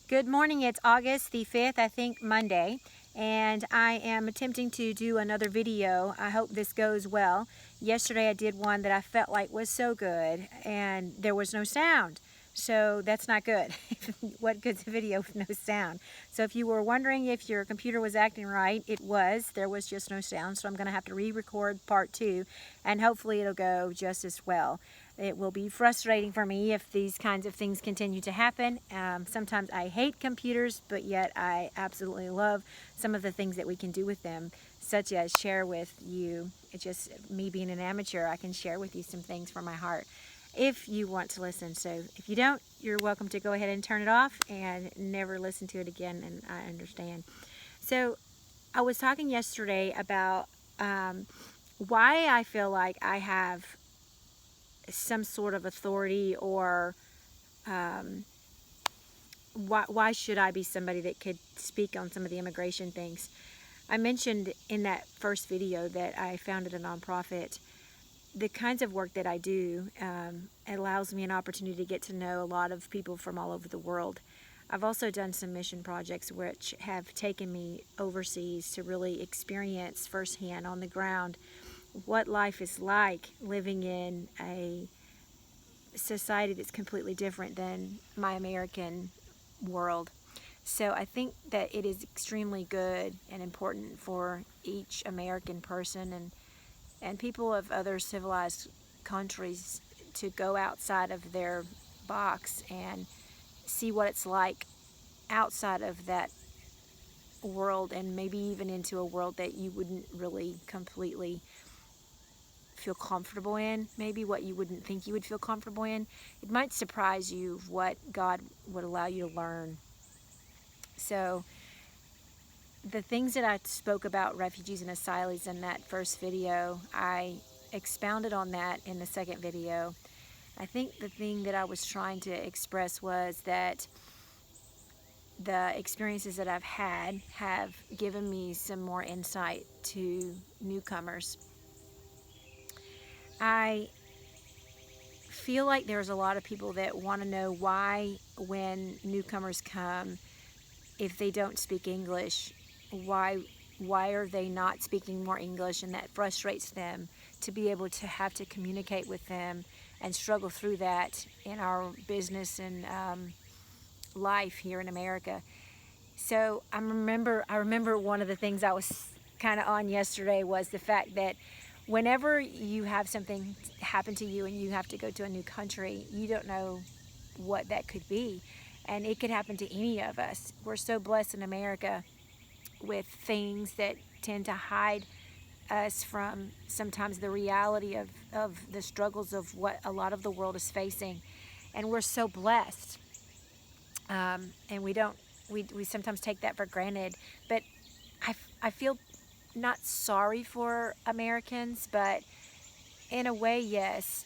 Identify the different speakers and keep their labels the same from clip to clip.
Speaker 1: Good morning. It's August the 5th, I think Monday, and I am attempting to do another video. I hope this goes well. Yesterday I did one that I felt like was so good and there was no sound. So that's not good. What good's a video with no sound? So if you were wondering if your computer was acting right, it was. There was just no sound. So I'm going to have to re-record part 2 and hopefully it'll go just as well. It will be frustrating for me if these kinds of things continue to happen. Sometimes I hate computers, but yet I absolutely love some of the things that we can do with them, such as share with you. It's just me being an amateur, I can share with you some things from my heart if you want to listen. So if you don't, you're welcome to go ahead and turn it off and never listen to it again, and I understand. So I was talking yesterday about why I feel like I have some sort of authority, or why should I be somebody that could speak on some of the immigration things. I mentioned in that first video that I founded a nonprofit. The kinds of work that I do allows me an opportunity to get to know a lot of people from all over the world. I've also done some mission projects which have taken me overseas to really experience firsthand on the ground what life is like living in a society that's completely different than my American world. So I think that it is extremely good and important for each American person and people of other civilized countries to go outside of their box and see what it's like outside of that world, and maybe even into a world that you wouldn't really completely feel comfortable in, maybe what you wouldn't think you would feel comfortable in. It might surprise you what God would allow you to learn. So the things that I spoke about refugees and asylees in that first video, I expounded on that in the second video. I think the thing that I was trying to express was that the experiences that I've had have given me some more insight to newcomers. I feel like there's a lot of people that want to know why, when newcomers come, if they don't speak English, why are they not speaking more English, and that frustrates them to be able to have to communicate with them and struggle through that in our business and life here in America. So I remember one of the things I was kind of on yesterday was the fact that whenever you have something happen to you and you have to go to a new country, you don't know what that could be. And it could happen to any of us. We're so blessed in America with things that tend to hide us from sometimes the reality of the struggles of what a lot of the world is facing. And we're so blessed. And we sometimes take that for granted. But I feel not sorry for Americans, but in a way, yes,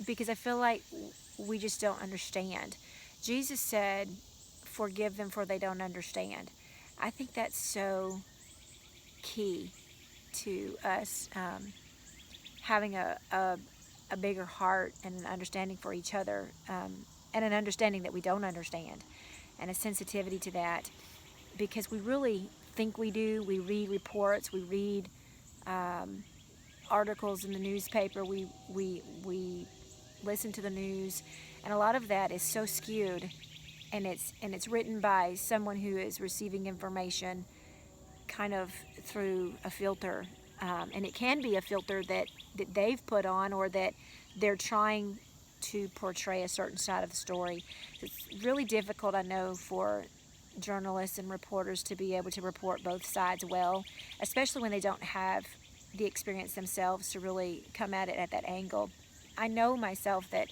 Speaker 1: because I feel like we just don't understand. Jesus said, "Forgive them, for they don't understand." I think that's so key to us having a bigger heart and an understanding for each other, and an understanding that we don't understand, and a sensitivity to that, because we really think we do. We read reports, we read articles in the newspaper, we listen to the news, and a lot of that is so skewed, and it's written by someone who is receiving information kind of through a filter, and it can be a filter that they've put on, or that they're trying to portray a certain side of the story. It's really difficult, I know, for journalists and reporters to be able to report both sides well, especially when they don't have the experience themselves to really come at it at that angle. I know myself that,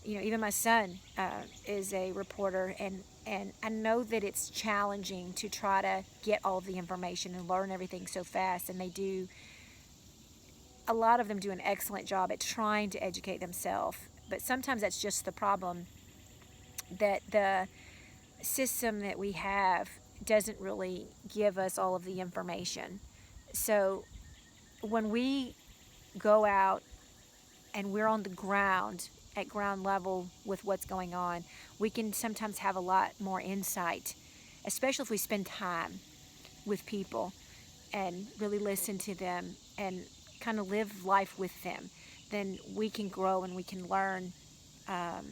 Speaker 1: even my son is a reporter, and I know that it's challenging to try to get all of the information and learn everything so fast, and a lot of them do an excellent job at trying to educate themselves, but sometimes that's just the problem, that the system that we have doesn't really give us all of the information. So when we go out and we're on the ground at ground level with what's going on, we can sometimes have a lot more insight, especially if we spend time with people and really listen to them and kind of live life with them. Then we can grow and we can learn, um,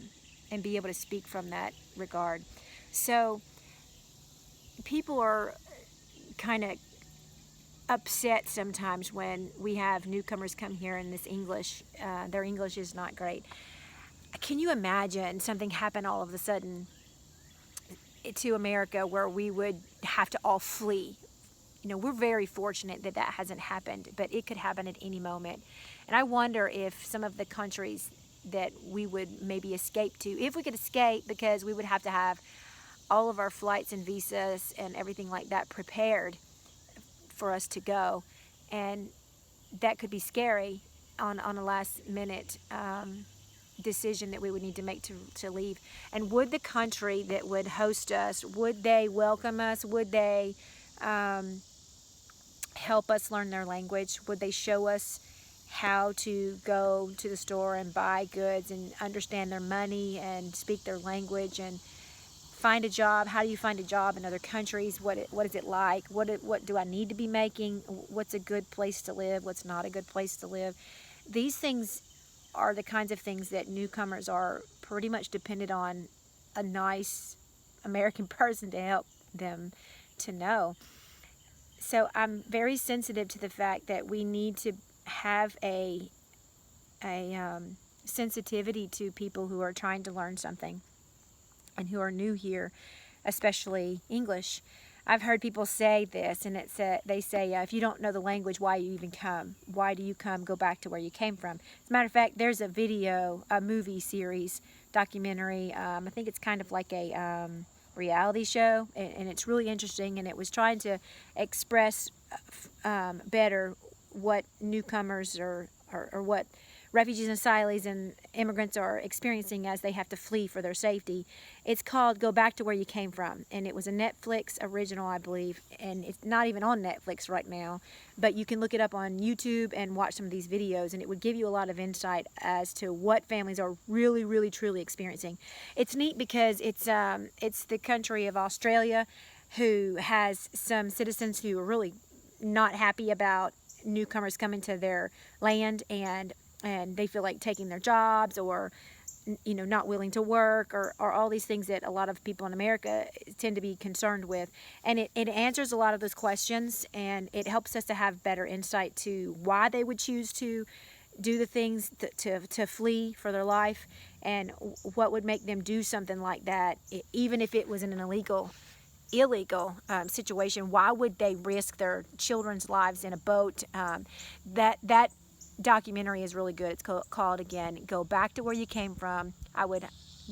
Speaker 1: and be able to speak from that regard. So people are kind of upset sometimes when we have newcomers come here and this English, their English is not great. Can you imagine something happen all of a sudden to America where we would have to all flee? You know, we're very fortunate that that hasn't happened, but it could happen at any moment. And I wonder if some of the countries that we would maybe escape to, if we could escape, because we would have to have all of our flights and visas and everything like that prepared for us to go, and that could be scary on a last minute decision that we would need to make to leave. And would the country that would host us, would they welcome us? Would they help us learn their language? Would they show us how to go to the store and buy goods and understand their money and speak their language and find a job? How do you find a job in other countries? What is it like? What do I need to be making? What's a good place to live? What's not a good place to live? These things are the kinds of things that newcomers are pretty much dependent on a nice American person to help them to know. So I'm very sensitive to the fact that we need to have a sensitivity to people who are trying to learn something and who are new here, especially English. I've heard people say this, and they say, if you don't know the language, why you even come? Why do you come? Go back to where you came from. As a matter of fact, there's a movie series, documentary. I think it's kind of like a reality show, and it's really interesting, and it was trying to express better what newcomers or what refugees and asylees and immigrants are experiencing as they have to flee for their safety. It's called Go Back to Where You Came From, and it was a Netflix original, I believe, and it's not even on Netflix right now, but you can look it up on YouTube and watch some of these videos, and it would give you a lot of insight as to what families are really, really, truly experiencing. It's neat because it's the country of Australia, who has some citizens who are really not happy about newcomers coming to their land, and they feel like taking their jobs, or not willing to work, or all these things that a lot of people in America tend to be concerned with. And it answers a lot of those questions, and it helps us to have better insight to why they would choose to do the things to flee for their life, and what would make them do something like that, even if it was in an illegal situation. Why would they risk their children's lives in a boat? That documentary is really good. It's called, again, Go Back to Where You Came From. I would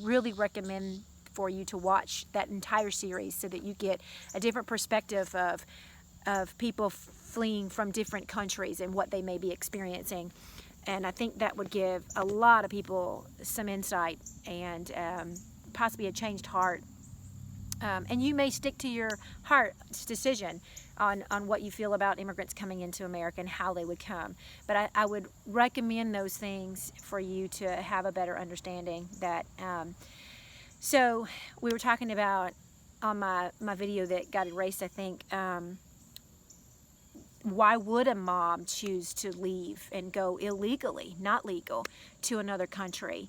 Speaker 1: really recommend for you to watch that entire series so that you get a different perspective of people fleeing from different countries and what they may be experiencing. And I think that would give a lot of people some insight and possibly a changed heart. And you may stick to your heart's decision on what you feel about immigrants coming into America and how they would come. But I would recommend those things for you to have a better understanding. That so we were talking about on my video that got erased, I think, why would a mom choose to leave and go illegally, not legal, to another country,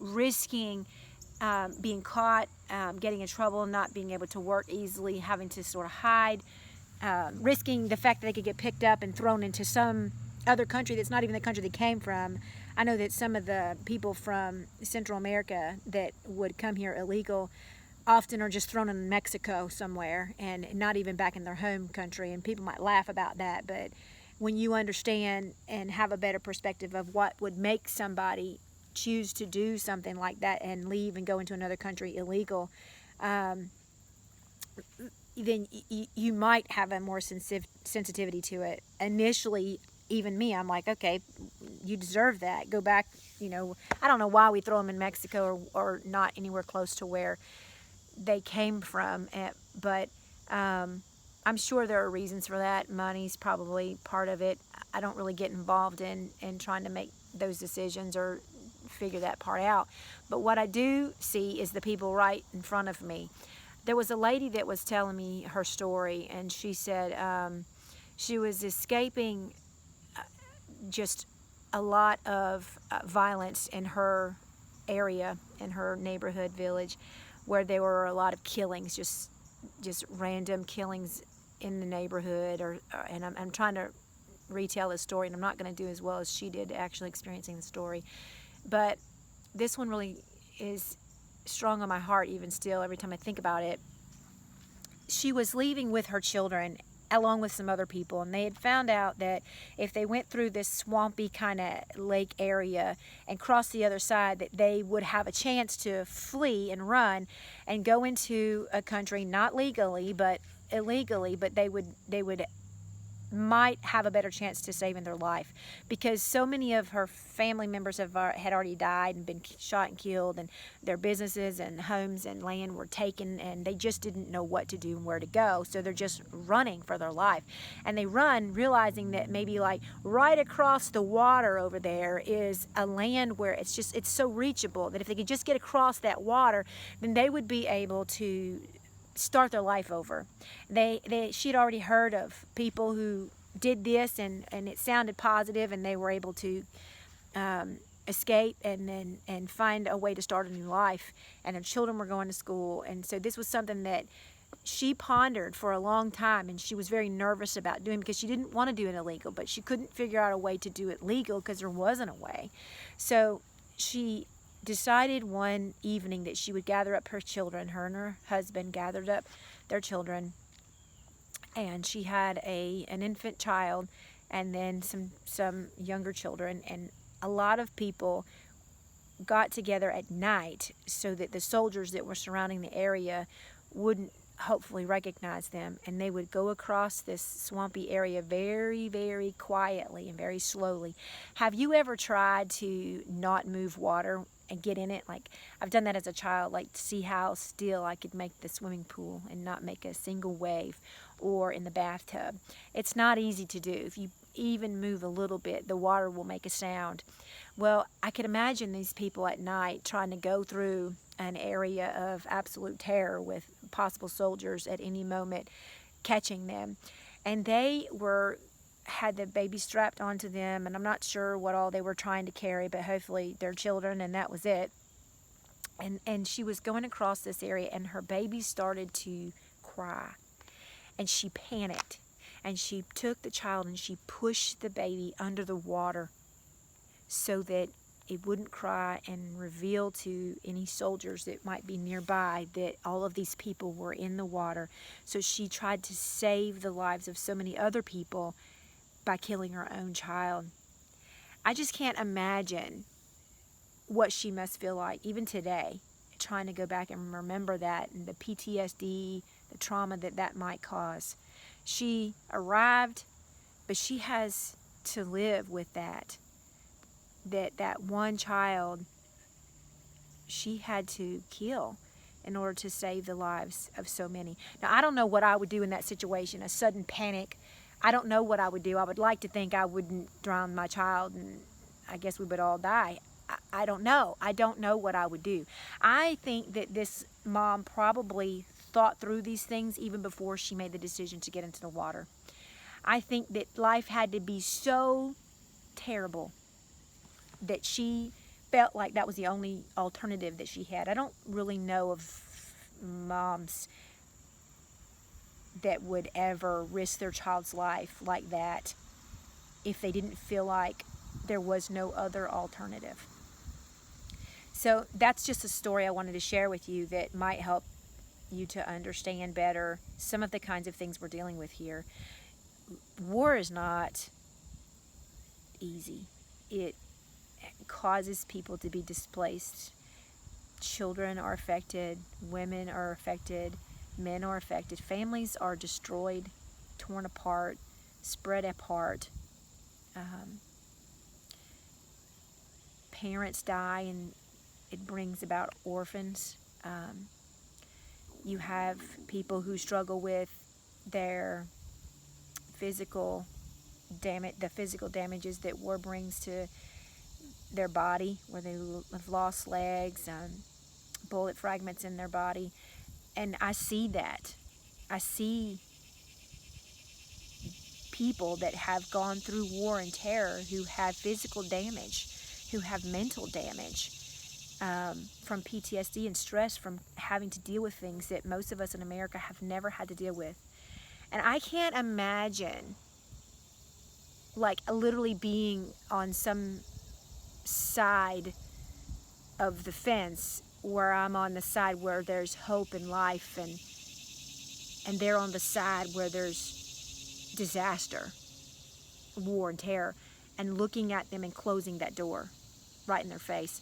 Speaker 1: risking being caught, getting in trouble, not being able to work easily, having to sort of hide, risking the fact that they could get picked up and thrown into some other country that's not even the country they came from. I know that some of the people from Central America that would come here illegal often are just thrown in Mexico somewhere and not even back in their home country, and people might laugh about that, but when you understand and have a better perspective of what would make somebody choose to do something like that and leave and go into another country illegal, then you might have a more sensitivity to it. Initially, even me, I'm like, okay, you deserve that. Go back. I don't know why we throw them in Mexico or not anywhere close to where they came from, but I'm sure there are reasons for that. Money's probably part of it. I don't really get involved in trying to make those decisions or figure that part out. But what I do see is the people right in front of me. There was a lady that was telling me her story, and she said she was escaping just a lot of violence in her area, in her neighborhood village, where there were a lot of killings, just random killings in the neighborhood. And I'm trying to retell this story, and I'm not going to do as well as she did actually experiencing the story. But this one really is strong on my heart even still every time I think about it. She was leaving with her children along with some other people, and they had found out that if they went through this swampy kind of lake area and crossed the other side, that they would have a chance to flee and run and go into a country not legally but illegally, but they would might have a better chance to saving their life, because so many of her family members had already died and been shot and killed, and their businesses and homes and land were taken, and they just didn't know what to do and where to go. So they're just running for their life, and they run realizing that maybe like right across the water over there is a land where it's so reachable that if they could just get across that water, then they would be able to start their life over. She'd already heard of people who did this, and it sounded positive, and they were able to escape and find a way to start a new life, and their children were going to school. And so this was something that she pondered for a long time, and she was very nervous about doing, because she didn't want to do it illegal, but she couldn't figure out a way to do it legal because there wasn't a way. So she decided one evening that she would gather up her children. Her and her husband gathered up their children, and she had an infant child and then some younger children, and a lot of people got together at night so that the soldiers that were surrounding the area wouldn't hopefully recognize them, and they would go across this swampy area very, very quietly and very slowly. Have you ever tried to not move water and get in it? Like, I've done that as a child, like to see how still I could make the swimming pool and not make a single wave, or in the bathtub. It's not easy to do. If you even move a little bit, the water will make a sound. Well, I could imagine these people at night trying to go through an area of absolute terror with possible soldiers at any moment catching them. And they had the baby strapped onto them, and I'm not sure what all they were trying to carry, but hopefully their children, and that was it. And she was going across this area, and her baby started to cry, and she panicked, and she took the child and she pushed the baby under the water so that it wouldn't cry, and reveal to any soldiers that might be nearby that all of these people were in the water. So she tried to save the lives of so many other people by killing her own child. I just can't imagine what she must feel like even today, trying to go back and remember that, and the PTSD, the trauma that might cause. She arrived, but she has to live with that one child she had to kill in order to save the lives of so many. Now, I don't know what I would do in that situation, a sudden panic. I don't know what I would do. I would like to think I wouldn't drown my child, and I guess we would all die. I don't know. I don't know what I would do. I think that this mom probably thought through these things even before she made the decision to get into the water. I think that life had to be so terrible that she felt like that was the only alternative that she had. I don't really know of moms that would ever risk their child's life like that if they didn't feel like there was no other alternative. So that's just a story I wanted to share with you that might help you to understand better some of the kinds of things we're dealing with here. War is not easy. It causes people to be displaced. Children are affected, women are affected, men are affected, families are destroyed, torn apart, spread apart. Parents die, and it brings about orphans. You have people who struggle with their physical damage, the physical damages that war brings to their body, where they have lost legs, bullet fragments in their body. And I see that. I see people that have gone through war and terror who have physical damage, who have mental damage from PTSD and stress from having to deal with things that most of us in America have never had to deal with. And I can't imagine, like, literally being on some side of the fence where I'm on the side where there's hope and life, and they're on the side where there's disaster, war and terror, and looking at them and closing that door right in their face.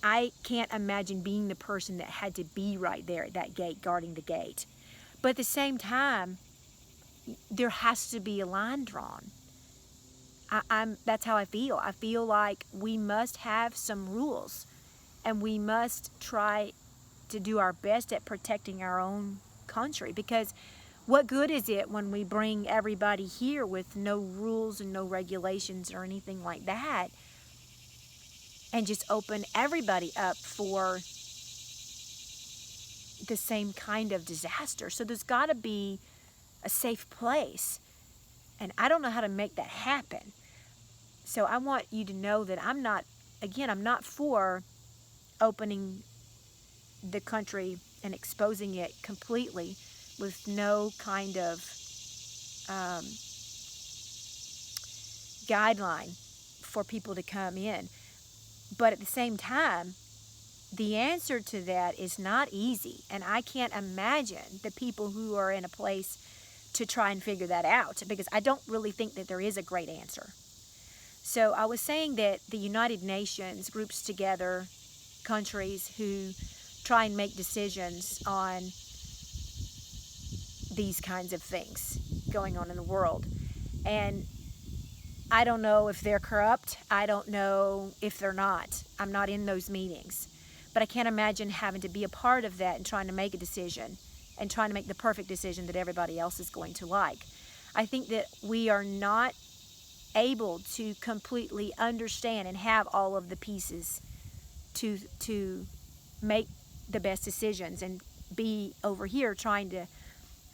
Speaker 1: I can't imagine being the person that had to be right there at that gate, guarding the gate. But at the same time, there has to be a line drawn. That's how I feel. I feel like we must have some rules, and we must try to do our best at protecting our own country, because what good is it when we bring everybody here with no rules and no regulations or anything like that, and just open everybody up for the same kind of disaster? So there's got to be a safe place, and I don't know how to make that happen. So I want you to know that I'm not for opening the country and exposing it completely with no kind of guideline for people to come in. But at the same time, the answer to that is not easy, and I can't imagine the people who are in a place to try and figure that out, because I don't really think that there is a great answer. So I was saying that the United Nations groups together countries who try and make decisions on these kinds of things going on in the world. And I don't know if they're corrupt. I don't know if they're not. I'm not in those meetings. But I can't imagine having to be a part of that and trying to make a decision and trying to make the perfect decision that everybody else is going to like. I think that we are not able to completely understand and have all of the pieces to make the best decisions, and be over here trying to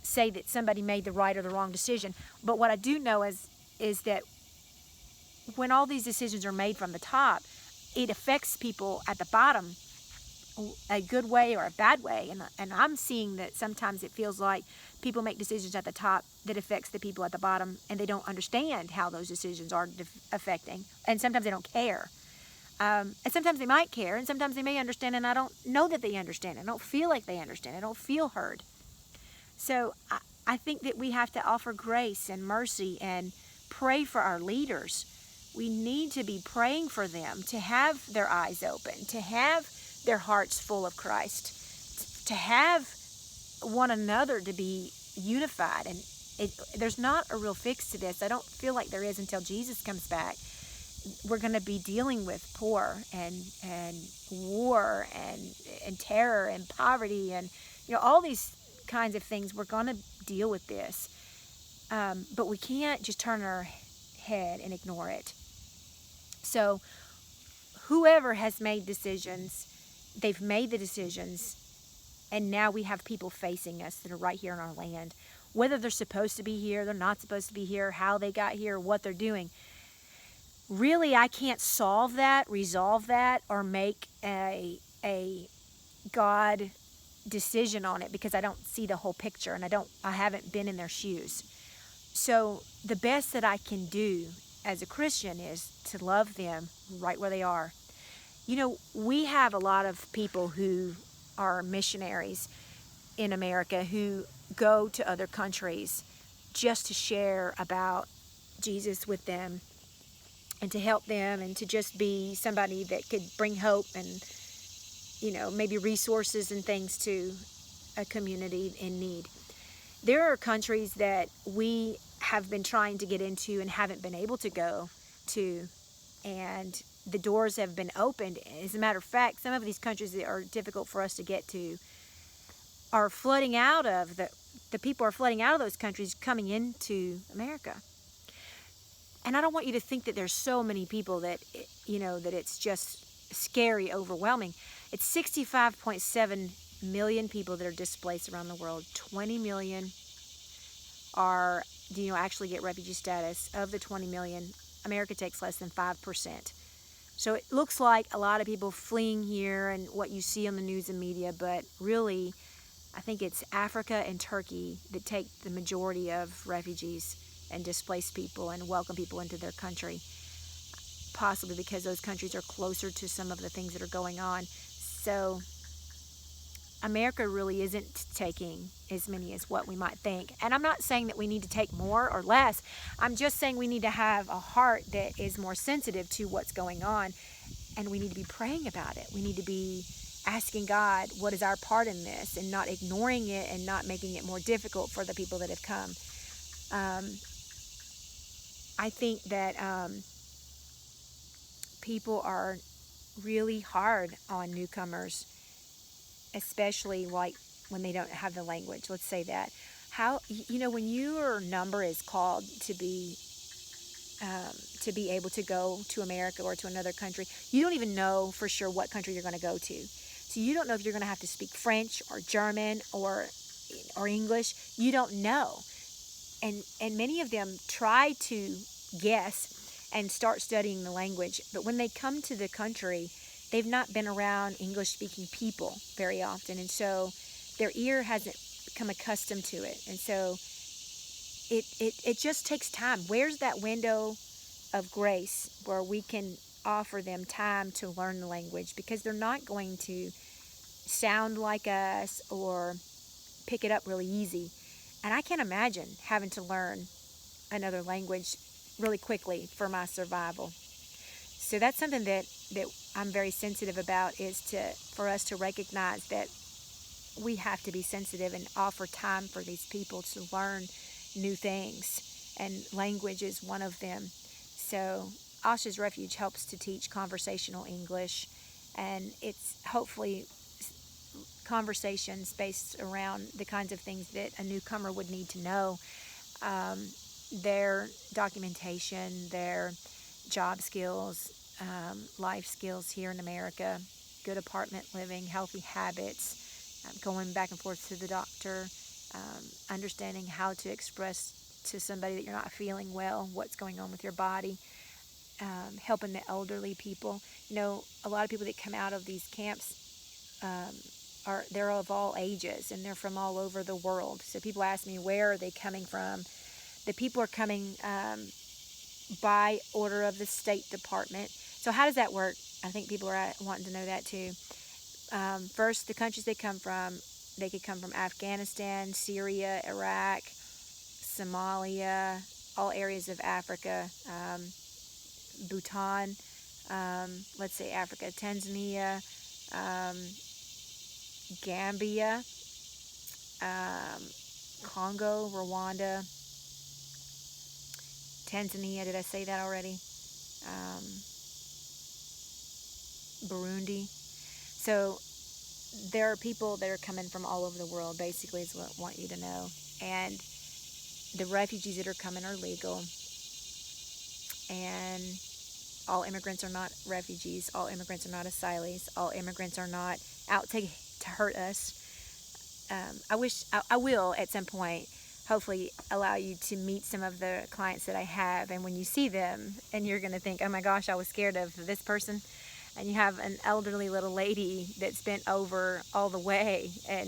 Speaker 1: say that somebody made the right or the wrong decision. But what I do know is that when all these decisions are made from the top, it affects people at the bottom a good way or a bad way. And I'm seeing that sometimes it feels like people make decisions at the top that affects the people at the bottom, and they don't understand how those decisions are affecting. And sometimes they don't care. And sometimes they might care, and sometimes they may understand, and I don't know that they understand. I don't feel like they understand. I don't feel heard. So I think that we have to offer grace and mercy and pray for our leaders. We need to be praying for them to have their eyes open, to have their hearts full of Christ, to have one another to be unified. And there's not a real fix to this. I don't feel like there is until Jesus comes back. We're going to be dealing with poor and war and terror and poverty and all these kinds of things. We're going to deal with this, but we can't just turn our head and ignore it. So whoever has made decisions, they've made the decisions, and now we have people facing us that are right here in our land. Whether they're supposed to be here, they're not supposed to be here, how they got here, what they're doing. Really, I can't solve that, resolve that, or make a God decision on it, because I don't see the whole picture, and I haven't been in their shoes. So the best that I can do as a Christian is to love them right where they are. We have a lot of people who are missionaries in America who go to other countries just to share about Jesus with them and to help them and to just be somebody that could bring hope and, maybe resources and things to a community in need. There are countries that we have been trying to get into and haven't been able to go to, and the doors have been opened. As a matter of fact, some of these countries that are difficult for us to get to are flooding out of the people are flooding out of those countries, coming into America. And I don't want you to think that there's so many people that, that it's just scary, overwhelming. It's 65.7 million people that are displaced around the world. 20 million are, actually get refugee status. Of the 20 million, America takes less than 5%. So it looks like a lot of people fleeing here and what you see on the news and media, but really, I think it's Africa and Turkey that take the majority of refugees and displaced people and welcome people into their country, possibly because those countries are closer to some of the things that are going on. So America really isn't taking as many as what we might think. And I'm not saying that we need to take more or less. I'm just saying we need to have a heart that is more sensitive to what's going on. And we need to be praying about it. We need to be asking God, what is our part in this? And not ignoring it and not making it more difficult for the people that have come. I think that people are really hard on newcomers, especially like when they don't have the language. Let's say that. How, when your number is called to be able to go to America or to another country, you don't even know for sure what country you're going to go to. So you don't know if you're going to have to speak French or German or English. You don't know. And many of them try to guess and start studying the language. But when they come to the country, they've not been around English-speaking people very often. And so their ear hasn't become accustomed to it. And so it just takes time. Where's that window of grace where we can offer them time to learn the language? Because they're not going to sound like us or pick it up really easy. And I can't imagine having to learn another language really quickly for my survival. So that's something that I'm very sensitive about, is for us to recognize that we have to be sensitive and offer time for these people to learn new things. And language is one of them. So Asha's Refuge helps to teach conversational English, and it's hopefully conversations based around the kinds of things that a newcomer would need to know. Their documentation, their job skills, life skills here in America, good apartment living, healthy habits, going back and forth to the doctor, understanding how to express to somebody that you're not feeling well, what's going on with your body, helping the elderly people. A lot of people that come out of these camps they're of all ages, and they're from all over the world. So people ask me, where are they coming from? The people are coming by order of the State Department. So how does that work? I think people are wanting to know that too. First, the countries they come from, they could come from Afghanistan, Syria, Iraq, Somalia, all areas of Africa, Bhutan, let's say Africa, Tanzania, Gambia, Congo, Rwanda, Tanzania, did I say that already? Burundi. So there are people that are coming from all over the world, basically, is what I want you to know. And the refugees that are coming are legal. And all immigrants are not refugees. All immigrants are not asylees. All immigrants are not out to hurt us. I will at some point hopefully allow you to meet some of the clients that I have, and when you see them and you're going to think, oh my gosh, I was scared of this person, and you have an elderly little lady that's bent over all the way and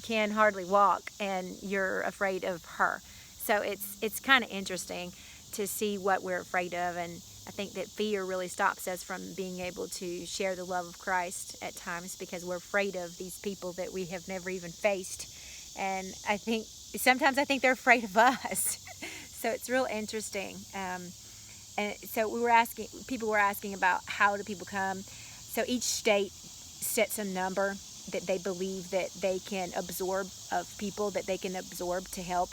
Speaker 1: can hardly walk, and you're afraid of her. So it's kind of interesting to see what we're afraid of, and I think that fear really stops us from being able to share the love of Christ at times, because we're afraid of these people that we have never even faced. And I think sometimes they're afraid of us. So it's real interesting. And so people were asking about how do people come. So each state sets a number that they believe that they can absorb of people that they can absorb to help.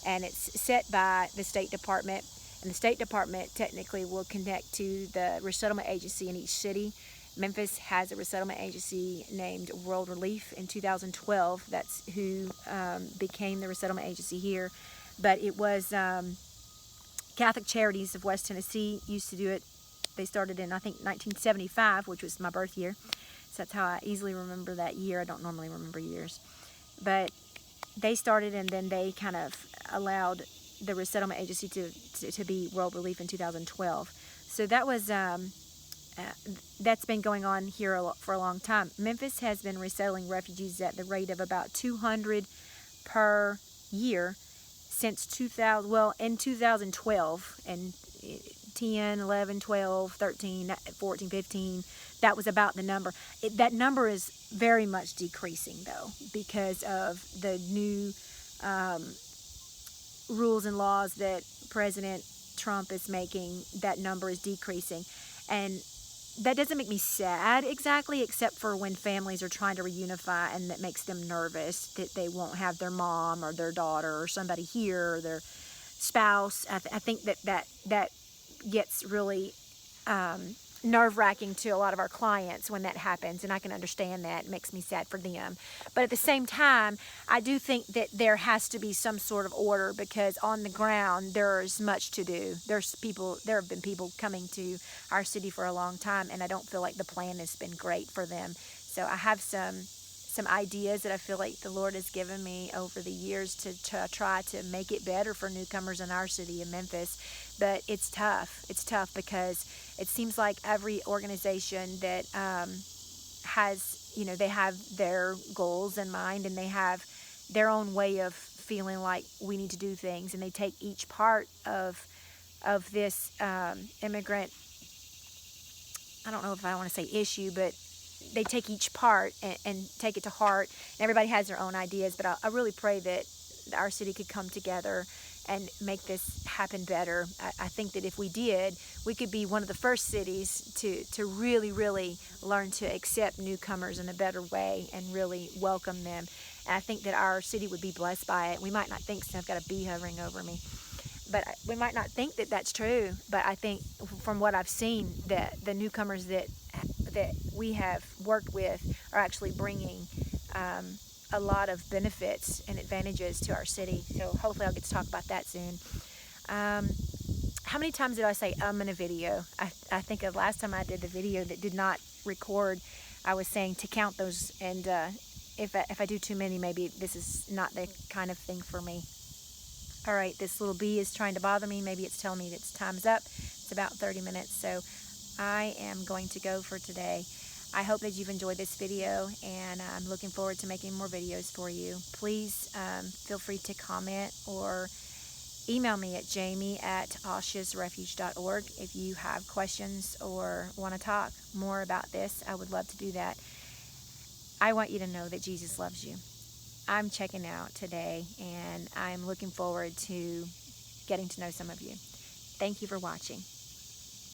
Speaker 1: And it's set by the State Department. And the State Department technically will connect to the resettlement agency in each city. Memphis has a resettlement agency named World Relief in 2012. That's who became the resettlement agency here. But it was Catholic Charities of West Tennessee used to do it. They started in, I think, 1975, which was my birth year. So that's how I easily remember that year. I don't normally remember years. But they started, and then they kind of allowed the Resettlement Agency to be World Relief in 2012. So that was that's been going on here for a long time. Memphis has been resettling refugees at the rate of about 200 per year since 2000. Well, in 2012 and 10, 11, 12, 13, 14, 15, that was about the number. That number is very much decreasing, though, because of the new rules and laws that President Trump is making. That number is decreasing. And that doesn't make me sad exactly, except for when families are trying to reunify, and that makes them nervous that they won't have their mom or their daughter or somebody here, or their spouse. I think that gets really nerve-wracking to a lot of our clients when that happens, and I can understand that. It makes me sad for them. But at the same time, I do think that there has to be some sort of order, because on the ground there's much to do. There have been people coming to our city for a long time, and I don't feel like the plan has been great for them. So I have some ideas that I feel like the Lord has given me over the years to try to make it better for newcomers in our city in Memphis. But it's tough. It's tough because it seems like every organization that has, they have their goals in mind, and they have their own way of feeling like we need to do things, and they take each part of this immigrant, I don't know if I want to say issue, but they take each part and take it to heart. And everybody has their own ideas, but I really pray that our city could come together and make this happen better. I think that if we did, we could be one of the first cities to really, really learn to accept newcomers in a better way and really welcome them. And I think that our city would be blessed by it. We might not think so. I've got a bee hovering over me. But we might not think that that's true, but I think from what I've seen, that the newcomers that we have worked with are actually bringing a lot of benefits and advantages to our city. So hopefully I'll get to talk about that soon. How many times did I say in a video? I think the last time I did the video that did not record, I was saying to count those, and if I do too many, maybe this is not the kind of thing for me. All right, this little bee is trying to bother me. Maybe it's telling me that time's up. It's about 30 minutes, so I am going to go for today. I hope that you've enjoyed this video, and I'm looking forward to making more videos for you. Please feel free to comment or email me at jamie@auschwitzrefuge.org if you have questions or want to talk more about this. I would love to do that. I want you to know that Jesus loves you. I'm checking out today, and I'm looking forward to getting to know some of you. Thank you for watching.